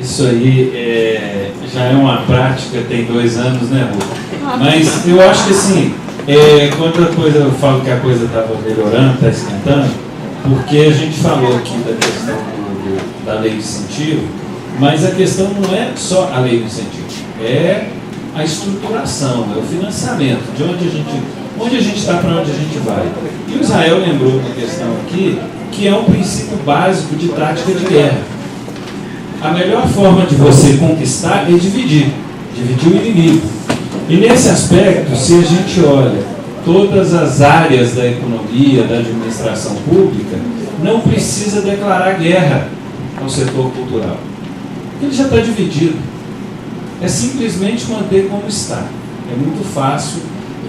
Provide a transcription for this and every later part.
Isso aí já é uma prática, tem 2 anos, né, Rô? Mas eu acho que assim, quando a coisa, eu falo que a coisa estava melhorando, está esquentando, porque a gente falou aqui da questão da lei de incentivo, mas a questão não é só a lei de incentivo, é a estruturação, é o financiamento, de onde a gente está, para onde a gente vai. E o Israel lembrou uma questão aqui, que é um princípio básico de tática de guerra. A melhor forma de você conquistar é dividir o inimigo. E nesse aspecto, se a gente olha todas as áreas da economia, da administração pública, não precisa declarar guerra ao setor cultural. Ele já está dividido. É simplesmente manter como está. É muito fácil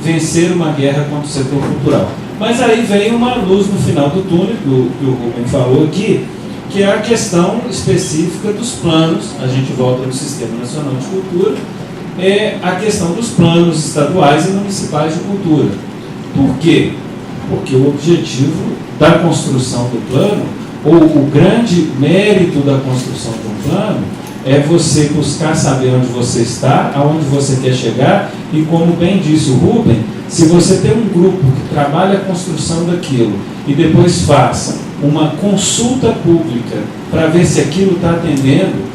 vencer uma guerra contra o setor cultural. Mas aí vem uma luz no final do túnel, que o Rubem falou aqui, que é a questão específica dos planos. A gente volta no Sistema Nacional de Cultura, é a questão dos planos estaduais e municipais de cultura. Por quê? Porque o objetivo da construção do plano, ou o grande mérito da construção de um plano, é você buscar saber onde você está, aonde você quer chegar, e como bem disse o Rubem, se você tem um grupo que trabalha a construção daquilo e depois faça uma consulta pública para ver se aquilo está atendendo,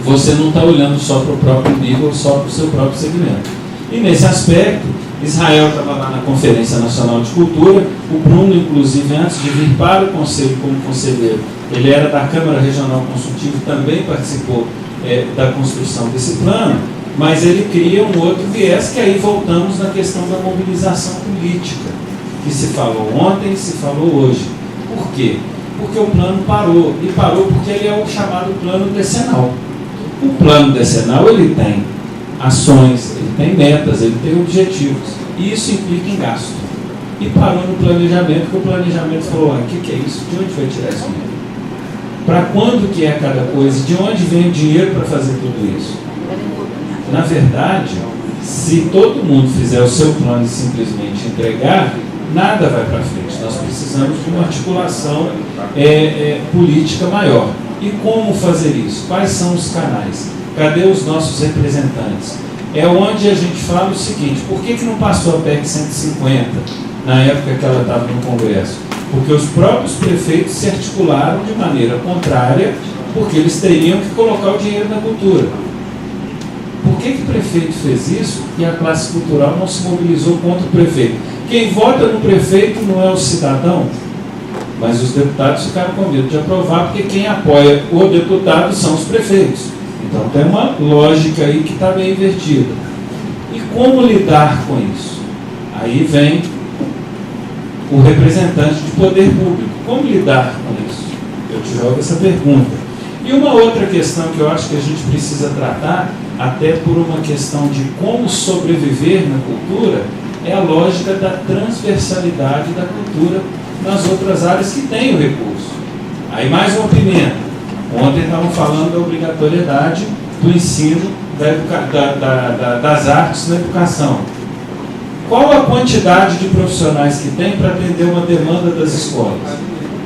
você não está olhando só para o próprio nível, só para o seu próprio segmento. E nesse aspecto, Israel estava lá na Conferência Nacional de Cultura, o Bruno, inclusive, antes de vir para o Conselho como conselheiro, ele era da Câmara Regional Consultiva, também participou da construção desse plano, mas ele cria um outro viés, que aí voltamos na questão da mobilização política, que se falou ontem e se falou hoje. Por quê? Porque o plano parou, e parou porque ele é o chamado plano decenal. O plano decenal, ele tem ações, ele tem metas, ele tem objetivos, e isso implica em gasto. E parou no planejamento, porque o planejamento falou, o que é isso? De onde vai tirar esse dinheiro? Para quando que é cada coisa? De onde vem o dinheiro para fazer tudo isso? Na verdade, se todo mundo fizer o seu plano e simplesmente entregar, nada vai para frente. Nós precisamos de uma articulação política maior. E como fazer isso? Quais são os canais? Cadê os nossos representantes? É onde a gente fala o seguinte, por que não passou a PEC 150 na época que ela estava no Congresso? Porque os próprios prefeitos se articularam de maneira contrária, porque eles teriam que colocar o dinheiro na cultura. Por que o prefeito fez isso e a classe cultural não se mobilizou contra o prefeito? Quem vota no prefeito não é o cidadão, mas os deputados ficaram com medo de aprovar, porque quem apoia o deputado são os prefeitos. Então tem uma lógica aí que está bem invertida. E como lidar com isso? Aí vem o representante de poder público. Como lidar com isso? Eu te jogo essa pergunta. E uma outra questão que eu acho que a gente precisa tratar, até por uma questão de como sobreviver na cultura, é a lógica da transversalidade da cultura nas outras áreas que têm o recurso. Aí mais uma pimenta. Ontem estavam falando da obrigatoriedade do ensino das artes na educação. Qual a quantidade de profissionais que tem para atender uma demanda das escolas?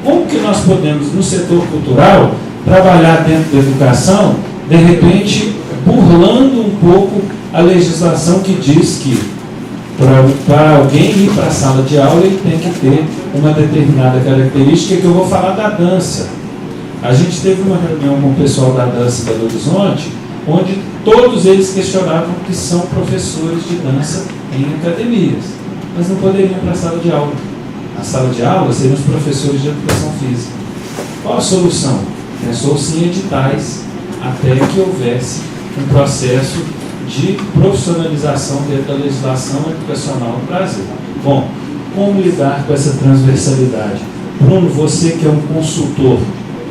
Como que nós podemos, no setor cultural, trabalhar dentro da educação, de repente, burlando um pouco a legislação que diz que para alguém ir para a sala de aula, ele tem que ter uma determinada característica, que eu vou falar da dança. A gente teve uma reunião com o pessoal da dança de Belo Horizonte, onde todos eles questionavam que são professores de dança em academias, mas não poderiam ir para a sala de aula. A sala de aula seriam os professores de educação física. Qual a solução? Pensou-se em editais até que houvesse um processo de profissionalização dentro da legislação educacional no Brasil. Bom, como lidar com essa transversalidade? Bruno, você que é um consultor,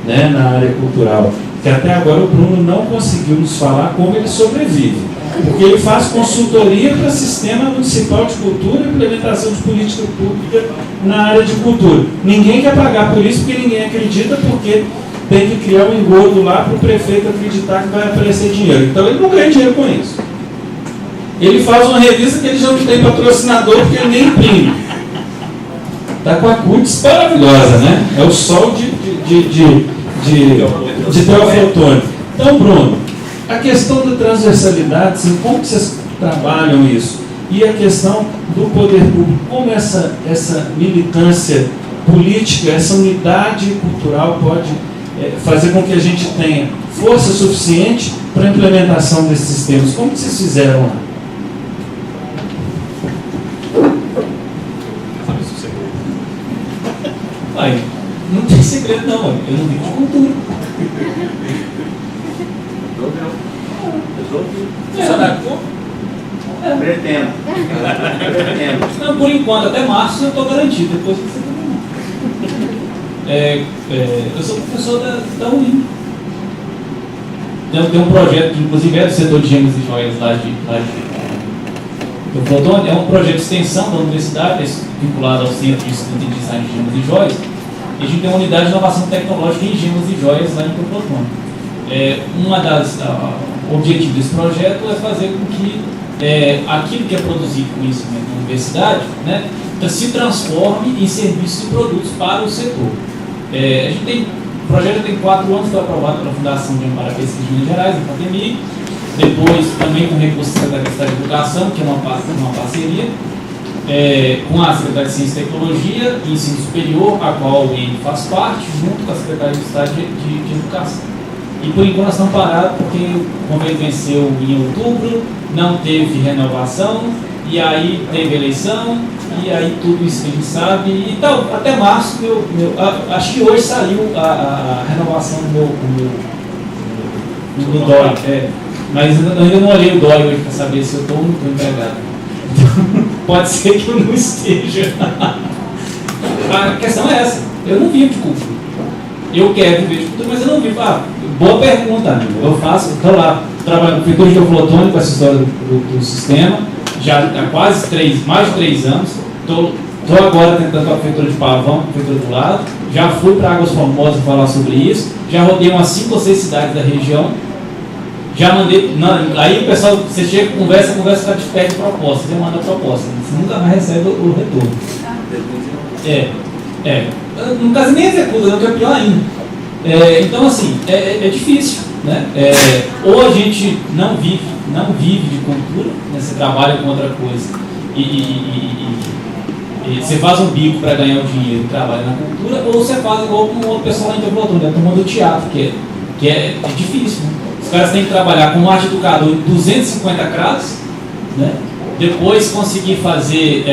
né, na área cultural, que até agora o Bruno não conseguiu nos falar como ele sobrevive, porque ele faz consultoria para o Sistema Municipal de Cultura e implementação de política pública na área de cultura. Ninguém quer pagar por isso, porque ninguém acredita, porque tem que criar um engodo lá para o prefeito acreditar que vai aparecer dinheiro. Então ele não ganha dinheiro com isso. Ele faz uma revista que ele já não tem patrocinador, porque ele nem imprime. Está com a cutis maravilhosa, né? É o sol de Teoflotone. Então, Bruno, a questão da transversalidade, assim, como que vocês trabalham isso? E a questão do poder público, como essa militância política, essa unidade cultural pode fazer com que a gente tenha força suficiente para a implementação desses sistemas? Como que vocês fizeram lá? Ai, não tem segredo não, eu não vivo de cultura. Pretendo. Não, por enquanto, até março eu estou garantido, depois você também não. Eu sou professor da UNI. Tem um projeto que inclusive é do setor de gemas e joias lá de Flotone, é um projeto de extensão da universidade, vinculado ao Centro de Estudo e Design de Gemas e Joias, e a gente tem uma unidade de inovação tecnológica em gemas e joias lá em Flotone. O objetivo desse projeto é fazer com que aquilo que é produzido com conhecimento na universidade, né, se transforme em serviços e produtos para o setor. O projeto já tem 4 anos, foi aprovado pela Fundação de Amparo à Pesquisa de Minas Gerais, a pandemia. Depois, também com recursos da Secretaria de Educação, que é uma parceria, com a Secretaria de Ciência e Tecnologia e Ensino Superior, a qual o INE faz parte, junto com a Secretaria de Estado de Educação. E por enquanto nós estamos parados porque o convênio venceu em outubro, não teve renovação, e aí teve eleição, e aí tudo isso que a gente sabe. Então, até março, acho que hoje saiu a renovação do DOI. Mas eu ainda não olhei o DOI hoje para saber se eu estou ou não estou empregado. Então, pode ser que eu não esteja. A questão é essa. Eu não vivo de cultura. Eu quero viver de cultura, mas eu não vivo. Boa pergunta, amigo. Eu faço, estou lá, trabalhando com Prefeitura de Flotone com essa história do sistema, já há mais de 3 anos. Estou agora tentando com a Prefeitura de Pavão, a Prefeitura do lado. Já fui para Águas Formosas falar sobre isso. Já rodei umas 5 ou 6 cidades da região. Já mandei. Aí o pessoal, você chega, conversa, está de pé de proposta. Você manda a proposta. Você nunca mais recebe o retorno. No caso, nem executa, não, que é pior ainda. Então, assim, é difícil, né? Ou a gente não vive de cultura, né? Você trabalha com outra coisa e você faz um bico para ganhar o dinheiro e trabalha na cultura, ou você faz igual com o pessoal lá em Flotone, né? Tomando teatro, que é difícil, né? Os caras têm que trabalhar como arte educador em 250 CRAs, né? Depois conseguir fazer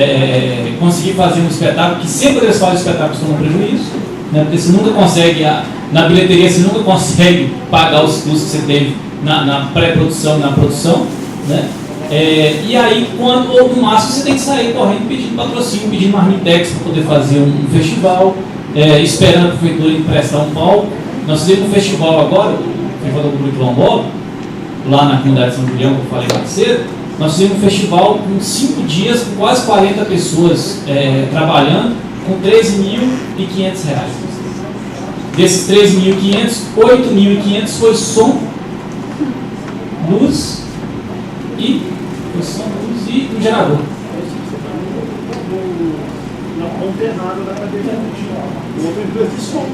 um espetáculo, que sempre eles fazem espetáculos com prejuízo, né? Porque você nunca consegue, na bilheteria você nunca consegue pagar os custos que você teve na pré-produção, na produção, né? E aí, ou no máximo, você tem que sair correndo pedindo patrocínio, pedindo marmitex para poder fazer um festival, esperando a prefeitura emprestar um palco. Nós fizemos um festival agora, o Festival da Cultura de Quilombola, lá na comunidade de São Julião, que eu falei mais cedo. Nós fizemos um festival com 5 dias, com quase 40 pessoas trabalhando, com R$13.500. Desses 13.500, 8.500 foi som, luz e um gerador. Não contém nada da cadeia de outra empresa de som.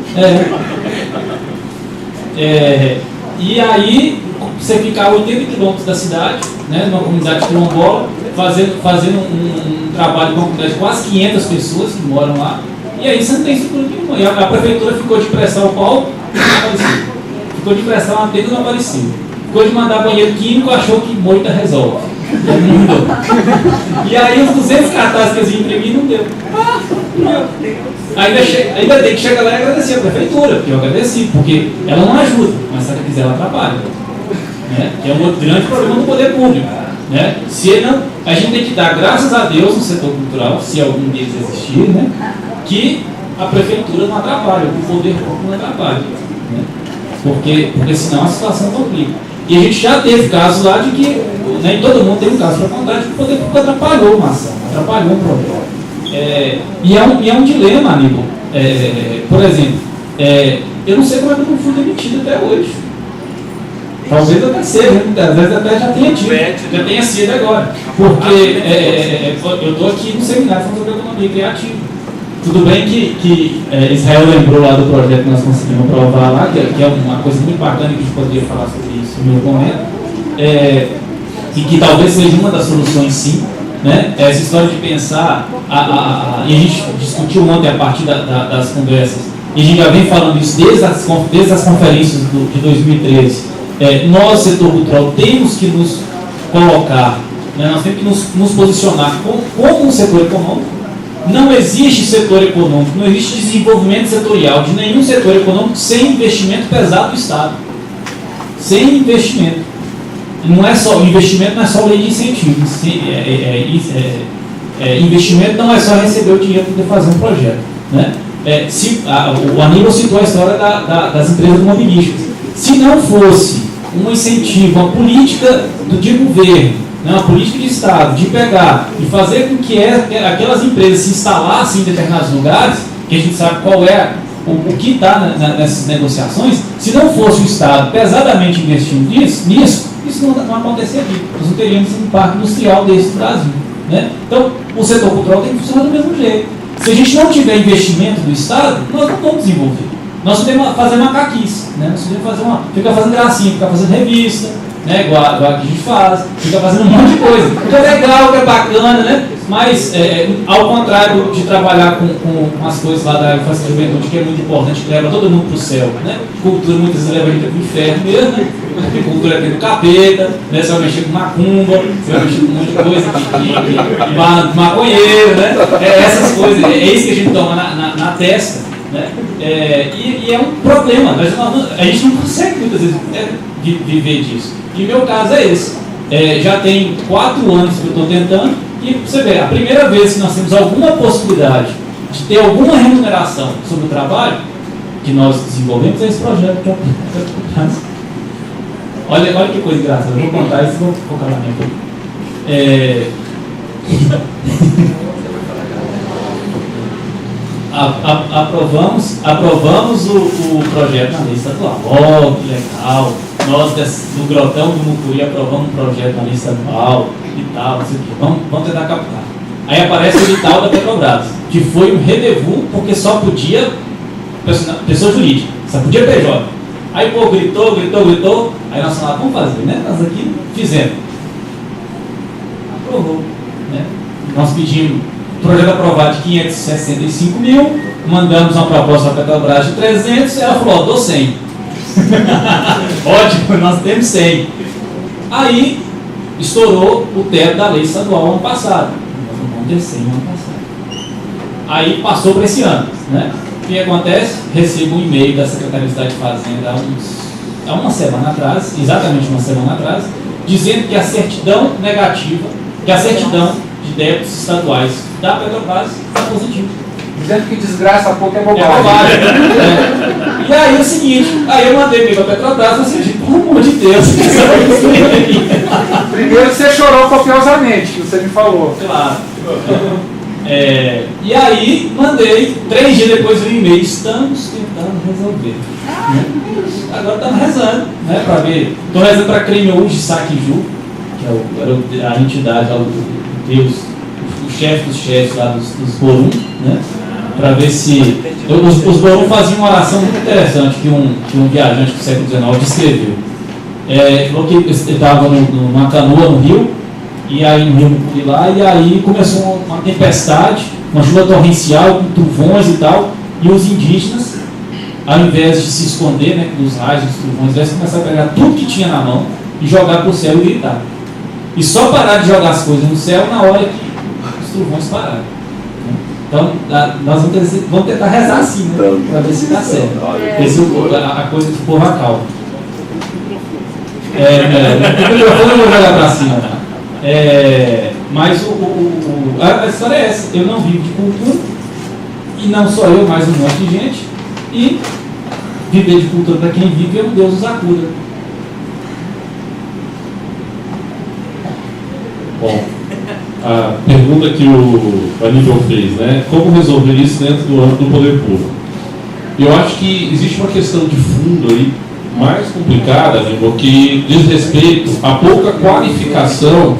E aí, você ficar a 80 quilômetros da cidade, né, numa comunidade quilombola, fazendo um trabalho com uma comunidade de quase 500 pessoas que moram lá, e aí você não tem estrutura nenhuma. E a prefeitura ficou de prestar o palco, não apareceu. Ficou de prestar uma tenda, não apareceu. Ficou de mandar banheiro químico, achou que moita resolve. Não mudou. E aí os 200 cartazes que eles imprimiram não deu. Ainda tem que chegar lá e agradecer a prefeitura, porque eu agradeci, porque ela não ajuda, mas se ela quiser, ela trabalha. Né? Que é um outro grande problema do poder público. Né? A gente tem que dar graças a Deus no setor cultural, se algum deles existir, né? Que a prefeitura não atrapalha, o poder público não atrapalha. Né? Porque senão a situação complica. E a gente já teve casos lá de que, nem todo mundo tem um caso para contar, de que o poder público atrapalhou uma ação, atrapalhou um problema. E é um dilema, amigo. Por exemplo, eu não sei como é que eu não fui demitido até hoje. Talvez até seja, às vezes até já tenha sido agora. Porque eu estou aqui no seminário falando sobre economia criativa. Tudo bem que Israel lembrou lá do projeto que nós conseguimos aprovar lá, que é uma coisa muito bacana que a gente poderia falar sobre isso no meu momento, e que talvez seja uma das soluções sim, né? Essa história de pensar, e a gente discutiu ontem a partir das conversas, e a gente já vem falando isso desde as conferências de 2013, nós, setor cultural, temos que nos colocar, né? Nós temos que nos posicionar como um setor econômico. Não existe setor econômico, não existe desenvolvimento setorial de nenhum setor econômico sem investimento pesado do Estado. Sem investimento. Não é só, investimento não é só lei de incentivos. Investimento não é só receber o dinheiro para poder fazer um projeto. Né? O Aníbal citou a história das empresas mobilísticas. Se não fosse um incentivo, uma política de governo, uma política de Estado, de pegar e fazer com que aquelas empresas se instalassem em determinados lugares, que a gente sabe qual é o que está nessas negociações, se não fosse o Estado pesadamente investindo nisso, isso não aconteceria. Nós não teríamos um parque industrial desse no Brasil. Né? Então, o setor cultural tem que funcionar do mesmo jeito. Se a gente não tiver investimento do Estado, nós não vamos desenvolver. Nós podemos fazer macaquice, né? Nós podemos ficar fazendo gracinha, ficar fazendo revista, né? igual que a gente faz, fica fazendo um monte de coisa. Que é legal, que é bacana, né? Mas, ao contrário de trabalhar com as coisas lá da infância e juventude, que é muito importante, que leva todo mundo para o céu, né? Cultura muitas vezes leva a gente para o inferno mesmo, né? Porque cultura é ter do capeta, né? Você vai mexer com macumba, você vai mexer com um monte de coisa, de maconheiro, né? Essas coisas, é isso que a gente toma na testa, né? E é um problema, a gente não consegue muitas vezes viver disso. E o meu caso é esse. Já tem 4 anos que eu estou tentando, e você vê, a primeira vez que nós temos alguma possibilidade de ter alguma remuneração sobre o trabalho que nós desenvolvemos é esse projeto que é o Olha que coisa engraçada, eu vou contar isso e vou focar na minha coisa. Aprovamos o projeto na lei estadual. Oh, que legal! Nós do Grotão do Mucuri aprovamos um projeto na lei estadual e tal, não sei o que. Vamos tentar captar. Aí aparece o edital da Petrobras, que foi um rendezvous, porque só podia pessoa jurídica, só podia PJ. Aí o povo gritou, aí nós falamos, vamos fazer, né? Nós aqui fizemos. Aprovou, né? Nós pedimos projeto aprovado de 565 mil, mandamos uma proposta para a Petrobras de 300, ela falou, dou 100. Ótimo, nós temos 100. Aí estourou o teto da lei estadual ano passado. Nós vamos ter 100 ano passado. Aí passou para esse ano, né? O que acontece? Recebo um e-mail da Secretaria de Estado de Fazenda há uma semana atrás, exatamente uma semana atrás, dizendo que a certidão negativa, que a certidão de débitos estaduais da Petrobras está positiva. Dizendo que desgraça a pouco é bobagem. É bobagem. E aí é o seguinte, aí eu mandei e-mail para a Petrobras e falei assim, pelo amor de Deus, primeiro você chorou copiosamente, que você me falou. Claro. E aí mandei, 3 dias depois do e-mail, estamos tentando resolver. Agora estamos rezando, né, para ver. Estou rezando para Cremeu de Saquiju, que é a entidade, o Deus, o chefe dos chefes lá dos Borum, né, para ver se. Os Borum faziam uma oração muito interessante que um viajante do século XIX descreveu. Ele falou que ele estava numa canoa no rio, e aí no rio Mucuri lá, e aí começou uma tempestade, uma chuva torrencial com trovões e tal, e os indígenas, ao invés de se esconder, né, dos raios, dos trovões, eles começaram a pegar tudo que tinha na mão e jogar para o céu e gritar. E só parar de jogar as coisas no céu na hora que os trovões pararam. Então, nós vamos tentar rezar assim, né, para ver se dá certo. Ver se a coisa do povo acalma. O microfone eu vou jogar para cima, né? Mas a história é essa. Eu não vivo de cultura, e não só eu, mas um monte de gente, e viver de cultura para quem vive é o Deus nos acuda. Bom, a pergunta que o Aníbal fez, né? Como resolver isso dentro do âmbito do poder público? Eu acho que existe uma questão de fundo aí mais complicada, Aníbal, que diz respeito à pouca qualificação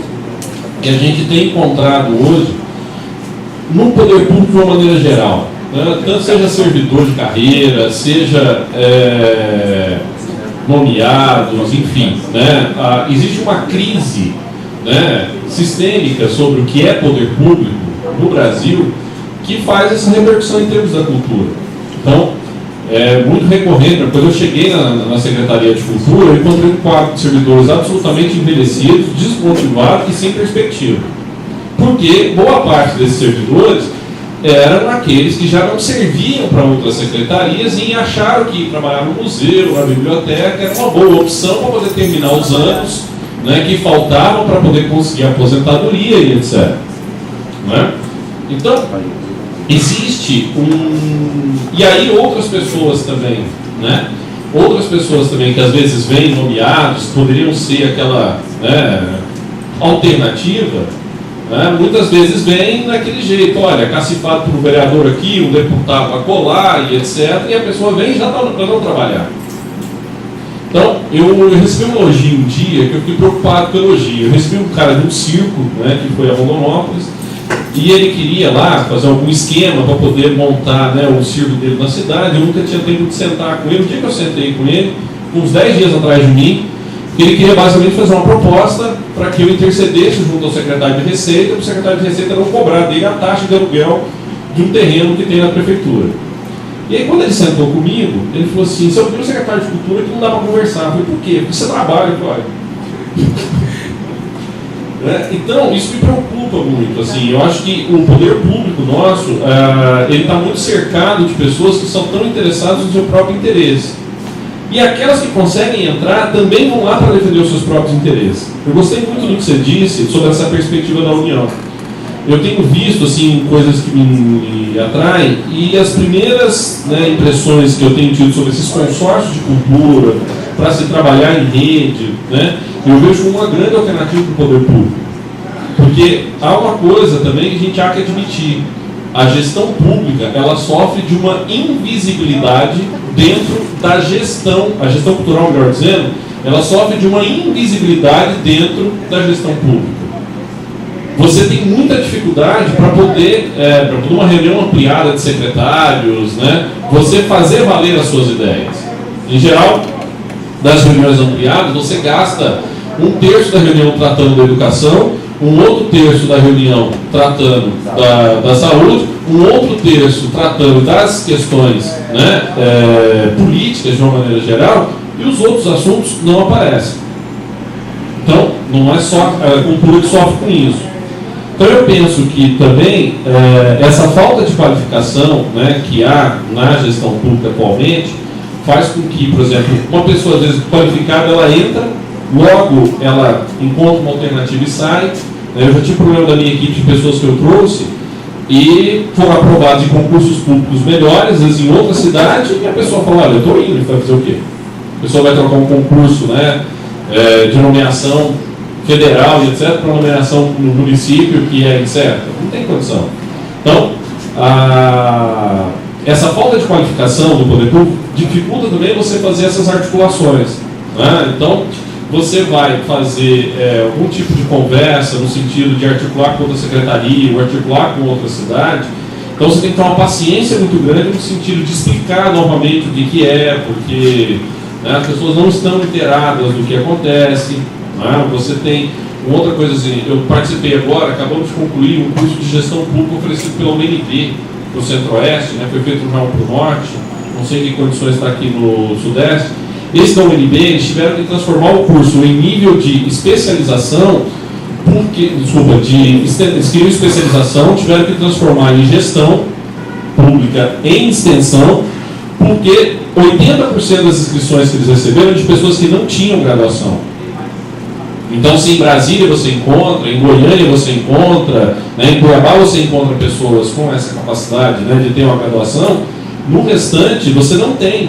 que a gente tem encontrado hoje no poder público de uma maneira geral. tanto seja servidor de carreira, seja nomeados, enfim, né? Existe uma crise, né, sistêmica sobre o que é poder público no Brasil que faz essa repercussão em termos da cultura. Então, é muito recorrente. Quando eu cheguei na Secretaria de Cultura, eu encontrei um quadro de servidores absolutamente envelhecidos, desmotivados e sem perspectiva. Porque boa parte desses servidores eram aqueles que já não serviam para outras secretarias e acharam que trabalhar no museu, na biblioteca, era uma boa opção para poder terminar os anos, né, que faltavam para poder conseguir a aposentadoria e etc. Né? Então, existe E aí outras pessoas também, né? Outras pessoas também que às vezes vêm nomeados, poderiam ser aquela, né, alternativa, né? Muitas vezes vem daquele jeito, olha, cacifado por um vereador aqui, um deputado a colar e etc. E a pessoa vem e já está para não trabalhar. Então, eu recebi um elogio um dia, que eu fiquei preocupado com o elogio. Eu recebi um cara de um circo, né, que foi a Rondonópolis, e ele queria lá fazer algum esquema para poder montar, né, o circo dele na cidade. Eu nunca tinha tempo de sentar com ele. O dia que eu sentei com ele, uns 10 dias atrás de mim, ele queria basicamente fazer uma proposta para que eu intercedesse junto ao secretário de Receita, para o secretário de Receita não cobrar dele a taxa de aluguel de um terreno que tem na prefeitura. E aí, quando ele sentou comigo, ele falou assim: se eu vi o secretário de Cultura que não dá para conversar. Eu falei: por quê? Porque você trabalha. Eu falei: então, isso me preocupa muito. Assim, eu acho que o poder público nosso, ele está muito cercado de pessoas que são tão interessadas no seu próprio interesse. E aquelas que conseguem entrar também vão lá para defender os seus próprios interesses. Eu gostei muito do que você disse sobre essa perspectiva da União. Eu tenho visto assim, coisas que me atraem, e as primeiras, né, impressões que eu tenho tido sobre esses consórcios de cultura, para se trabalhar em rede, né, eu vejo uma grande alternativa para o poder público. Porque há uma coisa também que a gente há que admitir: a gestão pública, ela sofre de uma invisibilidade dentro da gestão, a gestão cultural, melhor dizendo, ela sofre de uma invisibilidade dentro da gestão pública. Você tem muita dificuldade para poder, para toda uma reunião ampliada de secretários, né, você fazer valer as suas ideias. Em geral, das reuniões ampliadas, você gasta 1/3 da reunião tratando da educação, um outro terço da reunião tratando da saúde, um outro terço tratando das questões, né, políticas de uma maneira geral, e os outros assuntos não aparecem. Então, não é só a cultura que sofre com isso. Então, eu penso que também essa falta de qualificação, né, que há na gestão pública atualmente faz com que, por exemplo, uma pessoa às vezes qualificada, ela entra, logo ela encontra uma alternativa e sai. Eu já tive problema da minha equipe de pessoas que eu trouxe e foram aprovados em concursos públicos melhores, às vezes em outra cidade, e a pessoa fala: olha, eu estou indo, vai fazer o quê? A pessoa vai trocar um concurso, né, de nomeação federal e etc., para nomeação no município que é incerta. Não tem condição. Então, essa falta de qualificação do poder público dificulta também você fazer essas articulações, né? Então, você vai fazer algum tipo de conversa no sentido de articular com outra secretaria ou articular com outra cidade. Então você tem que ter uma paciência muito grande no sentido de explicar novamente o que é, porque, né, as pessoas não estão inteiradas do que acontece, né? Você tem uma outra coisa assim, eu participei agora, acabamos de concluir um curso de gestão pública oferecido pela UNB para o Centro-Oeste, né, foi feito no Jornal para o Norte, não sei em que condições está aqui no Sudeste. Esse da UNB, eles tiveram que transformar o curso em nível de especialização, eles queriam especialização, tiveram que transformar em gestão pública em extensão, porque 80% das inscrições que eles receberam eram de pessoas que não tinham graduação. Então, se em Brasília você encontra, em Goiânia você encontra, né, em Cuiabá você encontra pessoas com essa capacidade, né, de ter uma graduação, no restante você não tem,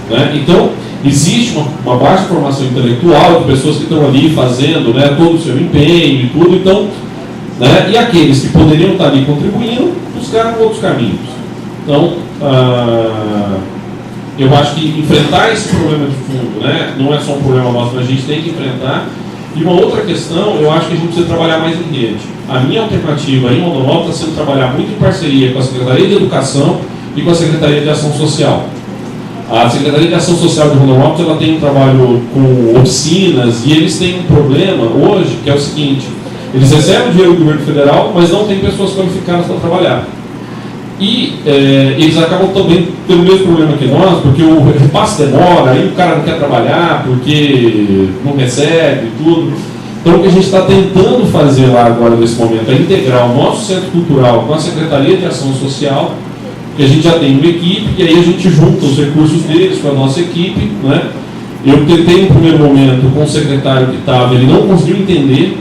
né? Então, existe uma baixa formação intelectual de pessoas que estão ali fazendo, né, todo o seu empenho e tudo, então, né, e aqueles que poderiam estar ali contribuindo, buscaram outros caminhos. Então, eu acho que enfrentar esse problema de fundo, né, não é só um problema nosso, mas a gente tem que enfrentar, E uma outra questão, eu acho que a gente precisa trabalhar mais em rede. A minha alternativa em Rondonópolis está sendo trabalhar muito em parceria com a Secretaria de Educação e com a Secretaria de Ação Social. A Secretaria de Ação Social de Rondonópolis ela tem um trabalho com oficinas e eles têm um problema hoje, que é o seguinte: eles recebem o dinheiro do governo federal, mas não tem pessoas qualificadas para trabalhar. E eles acabam também tendo o mesmo problema que nós, porque o repasse demora, aí o cara não quer trabalhar porque não recebe e tudo. Então o que a gente está tentando fazer lá agora nesse momento é integrar o nosso centro cultural com a Secretaria de Ação Social, que a gente já tem uma equipe, e aí a gente junta os recursos deles com a nossa equipe, né? Eu tentei no primeiro momento com o secretário que estava, ele não conseguiu entender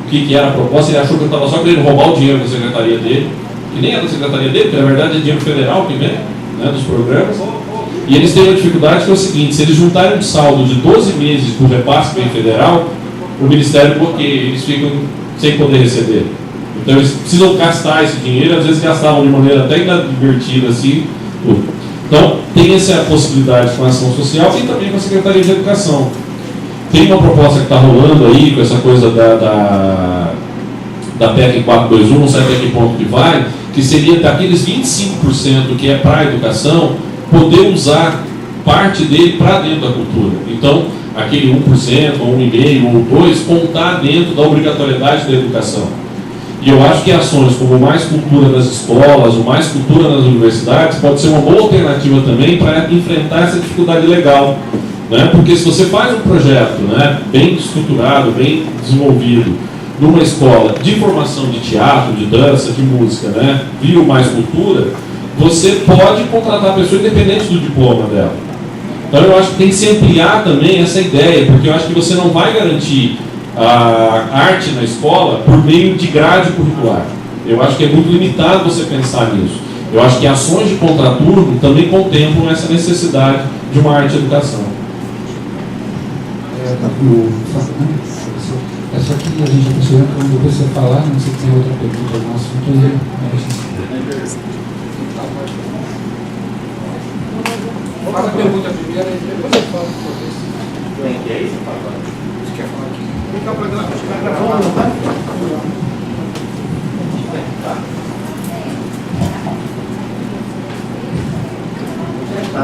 o que era a proposta, ele achou que eu estava só querendo roubar o dinheiro da secretaria dele, que nem é da secretaria dele, porque na verdade é dinheiro federal que vem, né, dos programas. E eles têm uma dificuldade que é o seguinte: se eles juntarem um saldo de 12 meses por repasse bem federal, o Ministério bloqueia, eles ficam sem poder receber. Então eles precisam gastar esse dinheiro, às vezes gastavam de maneira até inadvertida assim, tudo. Então tem essa possibilidade com a ação social e também com a Secretaria de Educação. Tem uma proposta que está rolando aí com essa coisa da PEC 421, não sei até que ponto que vai, que seria daqueles 25% que é para a educação, poder usar parte dele para dentro da cultura. Então, aquele 1%, ou 1,5%, ou 2%, contar dentro da obrigatoriedade da educação. E eu acho que ações como mais cultura nas escolas, ou mais cultura nas universidades, pode ser uma boa alternativa também para enfrentar essa dificuldade legal. Né? Porque se você faz um projeto, né, bem estruturado, bem desenvolvido, numa escola de formação de teatro, de dança, de música, né, via mais cultura, você pode contratar a pessoa independente do diploma dela. Então eu acho que tem que se ampliar também essa ideia, porque eu acho que você não vai garantir a arte na escola por meio de grade curricular. Eu acho que é muito limitado você pensar nisso. Eu acho que ações de contraturno também contemplam essa necessidade de uma arte-educação. É só que a gente está chegando, quando depois você falar, não sei se tem outra pergunta no assunto, Faz a pergunta primeiro e depois eu falo por isso. Tem que é isso? Você quer falar aqui? Fica o programa, vai gravando, não tá?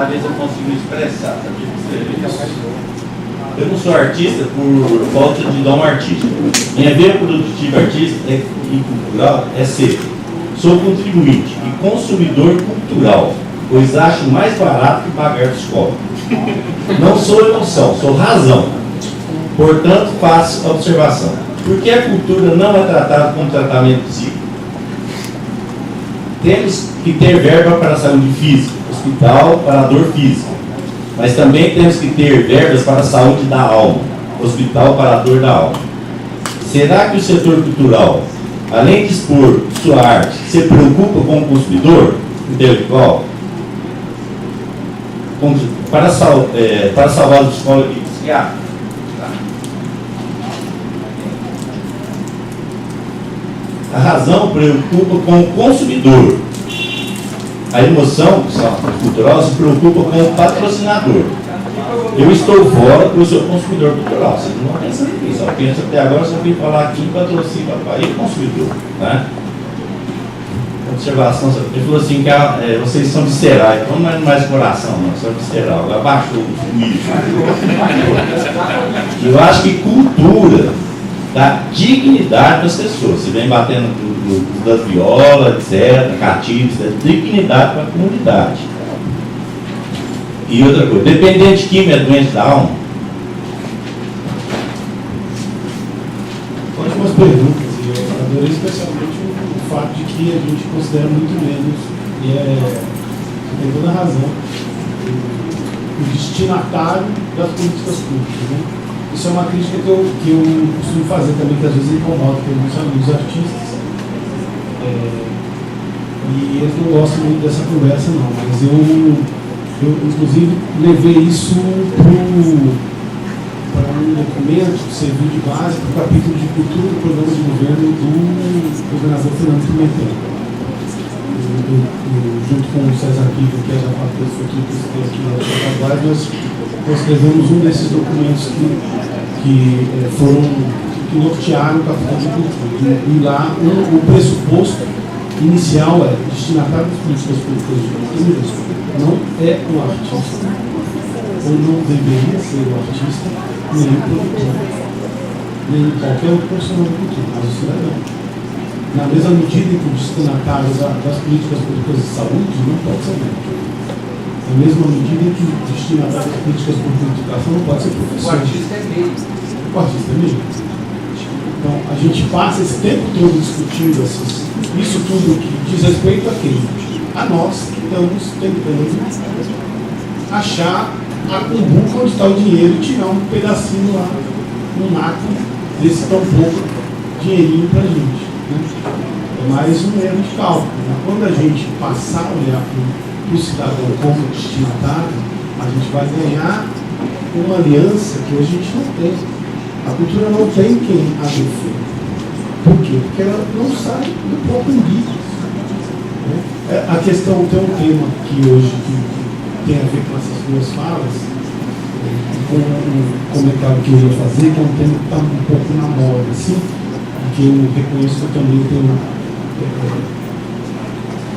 Às vezes eu consigo expressar, sabe? Eu não sou artista por falta de dom artístico. Minha veia produtiva artística e cultural é ser. Sou contribuinte e consumidor cultural, pois acho mais barato que pagar escola. Não sou emoção, sou razão. Portanto, faço observação. Por que a cultura não é tratada como tratamento psíquico? Temos que ter verba para a saúde física, hospital para a dor física. Mas também temos que ter verbas para a saúde da alma, hospital para a dor da alma. Será que o setor cultural, além de expor sua arte, se preocupa com o consumidor intelectual? Para salvar os escolas de psiquiatra? A razão preocupa com o consumidor. A emoção cultural se preocupa com o patrocinador. Eu estou fora do seu consumidor cultural. Você não pensa nisso. Só pensa até agora, só vim falar aqui patrocínio para o consumidor. Né? Observação, ele falou assim que vocês são viscerais. Então não é mais coração, não, são visceral. Abaixou o nível. Eu acho que cultura dá dignidade para as pessoas. Você vem batendo das violas, etc., cativos, dignidade para a comunidade. E outra coisa, dependente químico é doente da alma? Ótimas perguntas, e eu adorei especialmente o fato de que a gente considera muito menos, e você tem toda a razão, o destinatário das políticas públicas. Né? Isso é uma crítica que eu costumo fazer também, que às vezes incomoda, tem muitos amigos artistas. E eles não gostam muito dessa conversa não, mas eu inclusive levei isso para um documento que serviu de base para o capítulo de cultura do programa de governo do governador Fernando Pimentel. Junto com o César Pico, que é da Faculdade de Futuro que aqui na Faculdade, nós escrevemos um desses documentos que que nortearam o capítulo de cultura. E lá o pressuposto inicial é destinatário das políticas públicas de cultura não é o artista, ou não deveria ser o artista, nem o produtor, nem qualquer outro profissional da cultura, mas o cidadão. Na mesma medida em que o destinatário das políticas públicas de saúde não pode ser médico. Na mesma medida em que o destinatário das políticas públicas de educação não pode ser professor. O artista é meio. O artista é meio. Então, a gente passa esse tempo todo discutindo isso tudo que diz respeito a quem? A nós que estamos tentando achar a cumbuca onde está o dinheiro e tirar um pedacinho lá, um naco desse tão pouco dinheirinho para a gente. Né? É mais um erro de cálculo. Né? Quando a gente passar a olhar para o cidadão como destinatário, a gente vai ganhar uma aliança que hoje a gente não tem. A cultura não tem quem a defenda. Por quê? Porque ela não sai do próprio umbigo. Né? A questão tem um tema que hoje que tem a ver com essas duas falas, com um comentário que eu ia fazer, que é um tema que está um pouco na moda, assim, que eu reconheço que eu também tenho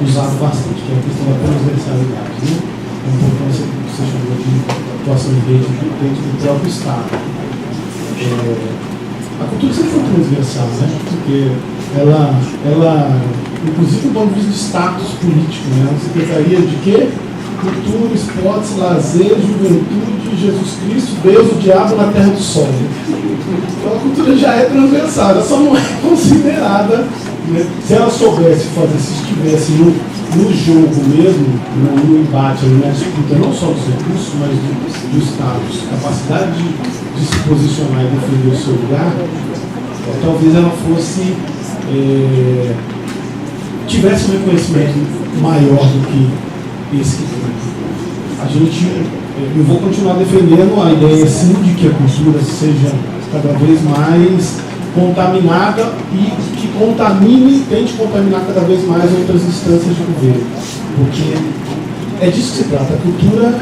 usado bastante, que é a questão da transversalidade. Né? A importância que você chamou de atuação de rede dentro do próprio Estado. A cultura sempre foi transversal, né? Porque ela inclusive do ponto de vista de status político, né? A Secretaria de quê? Cultura, esportes, lazer, juventude, Jesus Cristo, Deus, o diabo na terra do sol. Então a cultura já é transversal, ela só não é considerada, né? Se ela soubesse fazer, se estivesse no jogo mesmo, no embate, na disputa não só dos recursos, mas do status, capacidade de se posicionar e defender o seu lugar, talvez ela fosse tivesse um reconhecimento maior do que esse que tem. Eu vou continuar defendendo a ideia sim de que a cultura seja cada vez mais contaminada e que tente contaminar cada vez mais outras instâncias de governo. Porque é disso que se trata. A cultura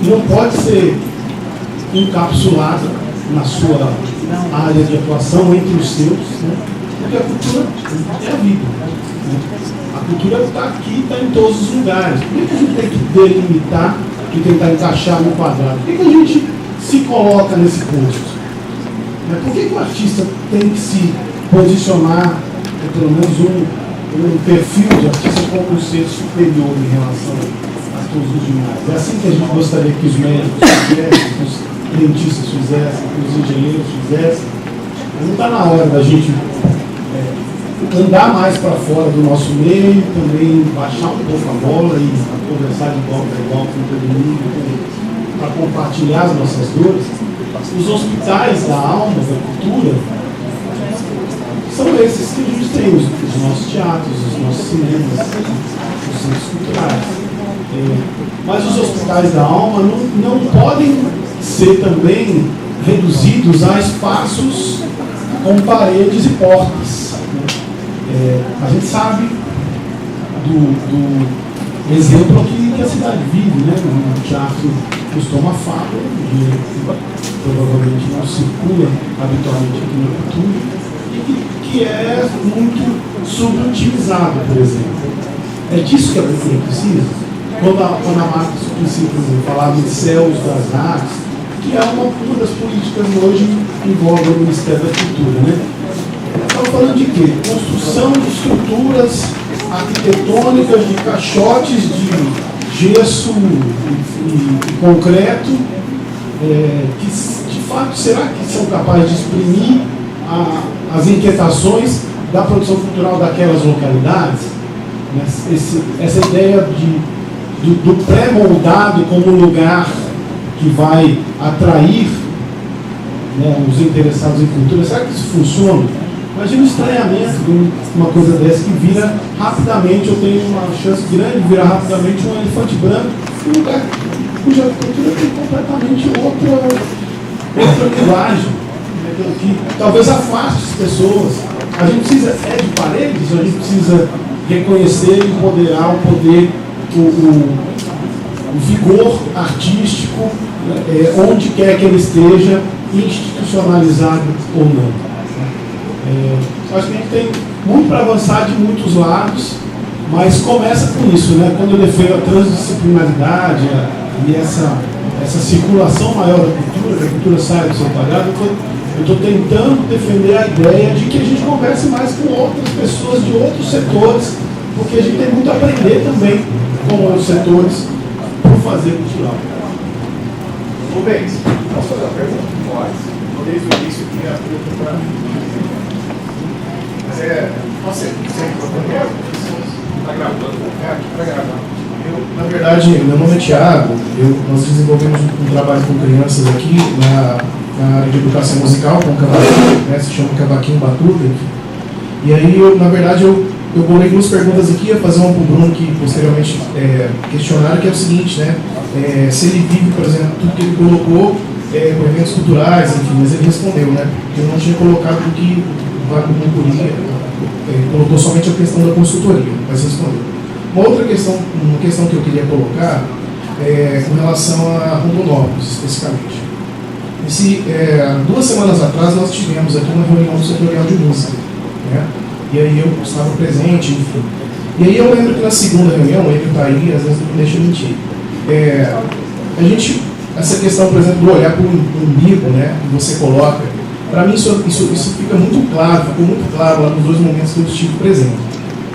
não pode ser encapsulada na sua área de atuação entre os seus, né? Porque a cultura é a vida. Né? A cultura está aqui, está em todos os lugares. Por que a gente tem que delimitar e tentar encaixar no quadrado? Por que a gente se coloca nesse posto? Por que o artista tem que se posicionar, pelo menos um perfil de artista como um ser superior em relação a todos os demais? É assim que a gente gostaria que os médicos fizessem, que os dentistas fizessem, que os engenheiros fizessem. Não está na hora da gente andar mais para fora do nosso meio, também baixar um pouco a bola e conversar de igual para igual com todo mundo, para compartilhar as nossas dores. Os hospitais da alma, da cultura, são esses que a gente tem, os nossos teatros, os nossos cinemas, os centros culturais. Mas os hospitais da alma não podem ser também reduzidos a espaços com paredes e portas. A gente sabe do exemplo que a cidade vive, né? Um teatro custou uma fábrica, provavelmente não circula habitualmente aqui na cultura, e que é muito subutilizado, por exemplo. É disso que a cultura precisa. Quando a Marta precisa falar de céus das artes, que é uma das políticas hoje que envolve o Ministério da Cultura, né? Estamos falando de quê? Construção de estruturas arquitetônicas, de caixotes de gesso e concreto, que de fato será que são capazes de exprimir as inquietações da produção cultural daquelas localidades? Essa ideia do pré-moldado como lugar que vai atrair, né, os interessados em cultura, será que isso funciona? Imagina o estranhamento de uma coisa dessa que vira rapidamente, eu tenho uma chance grande de virar rapidamente um elefante branco, um lugar cuja cultura tem completamente outra linguagem, né, que talvez afaste as pessoas. A gente precisa de paredes, a gente precisa reconhecer e empoderar o poder, o vigor artístico, onde quer que ele esteja, institucionalizado ou não. Acho que a gente tem muito para avançar de muitos lados, mas começa com isso, né? Quando eu defendo a transdisciplinaridade e essa circulação maior da cultura, que a cultura saia do seu quadrado, eu estou tentando defender a ideia de que a gente converse mais com outras pessoas de outros setores, porque a gente tem muito a aprender também com outros setores por fazer cultural. Rubens, posso fazer uma pergunta? Pode. Desde o início eu queria a pergunta para mim. Mas você está gravando? Está gravando. Na verdade, meu nome é Thiago. Nós desenvolvemos um trabalho com crianças aqui na área de educação musical, com cavaquinho, né, se chama Cavaquinho Batuta. E aí, na verdade, eu bolei duas perguntas aqui, ia fazer uma para o Bruno, que posteriormente questionaram, que é o seguinte, né? Se ele vive, por exemplo, tudo que ele colocou com eventos culturais, enfim, mas ele respondeu, né? Eu não tinha colocado o que o Wagner não podia, colocou somente a questão da consultoria, mas respondeu. Uma outra questão que eu queria colocar com relação a Rondonópolis, especificamente. 2 semanas atrás nós tivemos aqui uma reunião do setorial de música, né? E aí eu estava presente, enfim. E aí eu lembro que na segunda reunião, ele está aí, às vezes não me deixa mentir. Essa questão, por exemplo, do olhar para o umbigo, né, que você coloca, para mim isso fica muito claro, ficou muito claro lá nos 2 momentos que eu estive presente.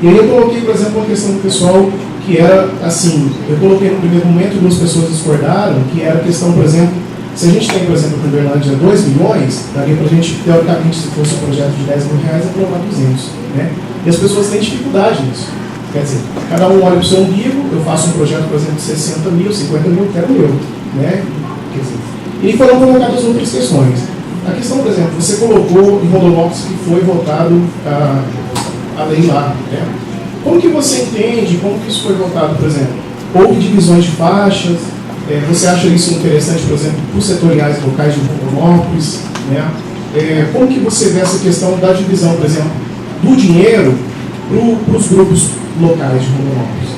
E aí eu coloquei, por exemplo, uma questão do pessoal que era assim, eu coloquei no primeiro momento, 2 pessoas discordaram, que era a questão, por exemplo, se a gente tem, por exemplo, em Uberlândia 2 milhões, daria para a gente, teoricamente, se fosse um projeto de R$10 mil, aprovar 200. Né? E as pessoas têm dificuldade nisso. Quer dizer, cada um olha para o seu umbigo, eu faço um projeto, por exemplo, de 60 mil, 50 mil, quero eu. Né? Quer dizer, e aí foram colocadas outras questões. A questão, por exemplo, você colocou em Rondonópolis que foi votado a lei lá. Né? Como que você entende, como que isso foi votado, por exemplo? Houve divisões de faixas? Você acha isso interessante, por exemplo, para os setoriais locais de Rondonópolis? Né? Como que você vê essa questão da divisão, por exemplo, do dinheiro para os grupos locais de Rondonópolis?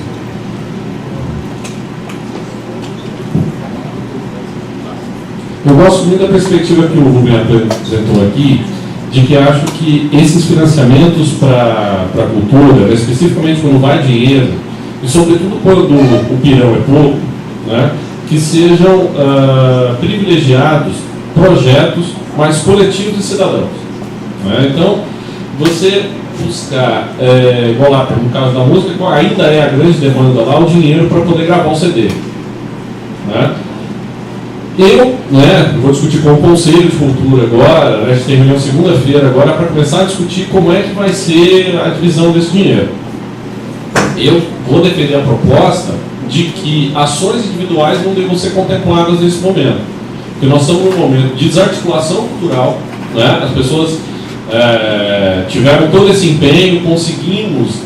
Eu gosto muito da perspectiva que o Rubem apresentou aqui, de que acho que esses financiamentos para a cultura, especificamente quando vai dinheiro, e sobretudo quando o pirão é pouco, né, que sejam privilegiados projetos mais coletivos e cidadãos. Né? Então, você buscar, igual lá no caso da música, ainda é a grande demanda lá, o dinheiro para poder gravar um CD. Né? Eu vou discutir com o Conselho de Cultura agora, a gente tem reunião segunda-feira agora, para começar a discutir como é que vai ser a divisão desse dinheiro. Eu vou defender a proposta de que ações individuais não devam ser contempladas nesse momento. Porque nós estamos num momento de desarticulação cultural, né? As pessoas tiveram todo esse empenho, conseguimos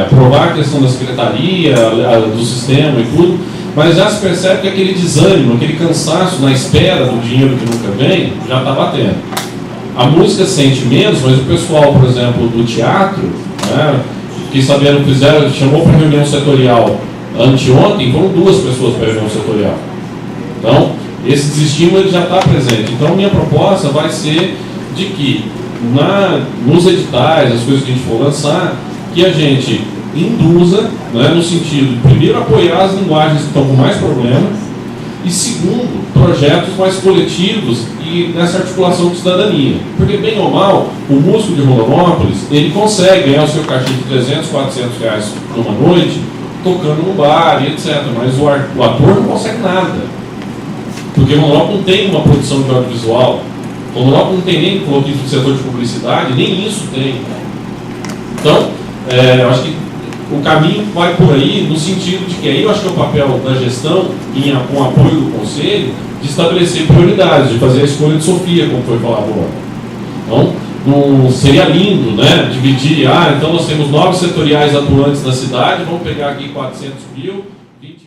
aprovar a questão da secretaria, do sistema e tudo, mas já se percebe que aquele desânimo, aquele cansaço na espera do dinheiro que nunca vem, já está batendo. A música sente menos, mas o pessoal, por exemplo, do teatro, né, fiquei sabendo que chamou para reunião setorial anteontem, foram 2 pessoas para a reunião setorial. Então, esse desestímulo ele já está presente. Então, minha proposta vai ser de que, nos editais, as coisas que a gente for lançar, que a gente induza, no sentido de, primeiro, apoiar as linguagens que estão com mais problema, e segundo, projetos mais coletivos e nessa articulação com cidadania. Porque, bem ou mal, o músico de Rondonópolis, ele consegue ganhar o seu cachê de 300, 400 reais numa noite, tocando no bar e etc. Mas o ator não consegue nada. Porque Rondonópolis não tem uma produção de audiovisual, Rondonópolis não tem nem coloquei no setor de publicidade, nem isso tem. Então, eu acho que o caminho vai por aí, no sentido de que aí eu acho que é o papel da gestão, com apoio do Conselho, de estabelecer prioridades, de fazer a escolha de Sofia, como foi falado agora. Então, não seria lindo, dividir, então nós temos 9 setoriais atuantes na cidade, vamos pegar aqui 400 mil, 20